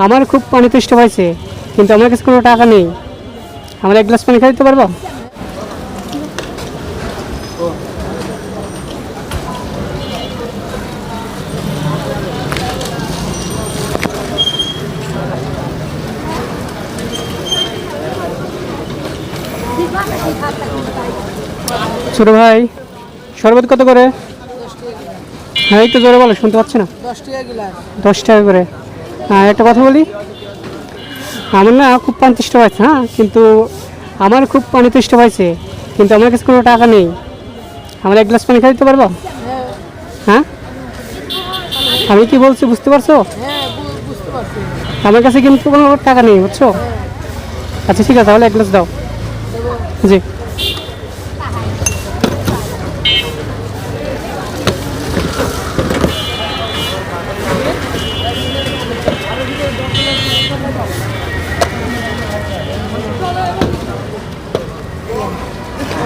আমার খুব পানি তেষ্টা পাইছে, কিন্তু আমার কাছে কোনো টাকা নেই। আমার এক গ্লাস পানি খাই দিতে পারবো? ছোট ভাই, শরবত কত করে? হ্যাঁ, একটু জোরে বলো, শুনতে পাচ্ছি না। 10 টাকা গ্লাস। 10 টাকা করে। হ্যাঁ, একটা কথা বলি, আমার না খুব পানি তেষ্টা পাইছে। হ্যাঁ, কিন্তু আমার খুব পানি তেষ্টা পাইছে, কিন্তু আমার কাছে কোনো টাকা নেই। আমার এক গ্লাস পানি খাই দিতে পারবো? হ্যাঁ, আমি কি বলছি বুঝতে পারছো? হ্যাঁ, বুঝতে পারছি। আমার কাছে কিন্তু কোনো টাকা নেই, বুঝছো? আচ্ছা ঠিক আছে, তাহলে এক গ্লাস দাও। জি।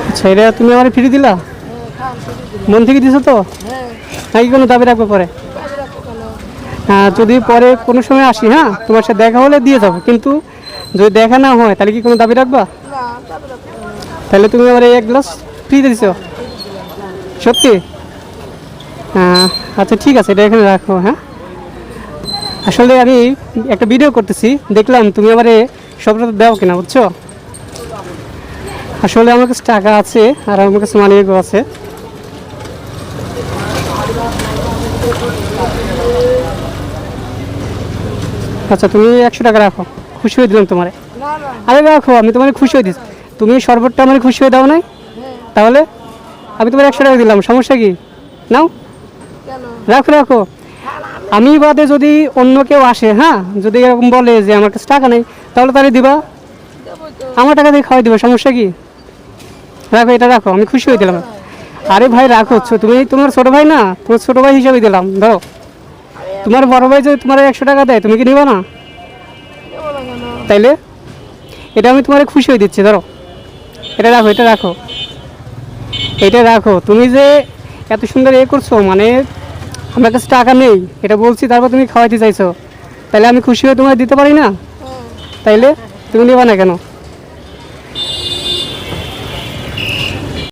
আচ্ছা, এটা তুমি আমার ফ্রি দিলা? মন থেকে দিছো তো? নাকি কোনো দাবি রাখবো পরে? হ্যাঁ, যদি পরে কোনো সময় আসি, হ্যাঁ, তোমার সাথে দেখা হলে দিয়ে যাবো, কিন্তু যদি দেখা না হয় তাহলে কি কোনো দাবি রাখবা? তাহলে তুমি আমার এই এক গ্লাস ফ্রি দিছো? সত্যি? হ্যাঁ, আচ্ছা ঠিক আছে, এটা এখানে রাখো। হ্যাঁ, আসলে আমি একটা ভিডিও করতেছি, দেখলাম তুমি আমার সবটা দাও কিনা, বুঝছো? আসলে আমার কাছে টাকা আছে, আর আমার কাছে মানিব্যাগও আছে। আচ্ছা, তুমি 100 টাকা রাখো, খুশি হয়ে দিলাম তোমারে। আরে রাখো, আমি তোমার খুশি হয়ে দিচ্ছি। তুমি শরবতটা আমার খুশি হয়ে দাও নাই? তাহলে আমি তোমার 100 টাকা দিলাম, সমস্যা কি? নাও, রাখো রাখো। আমি বাদে যদি অন্য কেউ আসে, হ্যাঁ, যদি এরকম বলে যে আমার কাছে টাকা নেই, তাহলে তাহলে দিবা, আমার টাকা দিয়ে খাওয়াই দিবা, সমস্যা কি? রাখো, এটা রাখো, আমি খুশি হয়ে দিলাম। আরে ভাই রাখো, তুমি তোমার ছোটো ভাই না, তোমার ছোটো ভাই হিসাবে দিলাম, ধরো। তোমার বড় ভাই যদি তোমার 100 টাকা দেয়, তুমি কি নিবা না? তাইলে এটা আমি তোমার খুশি হয়ে দিচ্ছি, ধরো। এটা রাখো, এটা রাখো, এটা রাখো। তুমি যে এত সুন্দর করছো, মানে আমার কাছে টাকা নেই এটা বলছি, তারপর তুমি খাওয়াইতে চাইছো, তাহলে আমি খুশি হয়ে তোমার দিতে পারি না? তাইলে তুমি নিবা না কেন?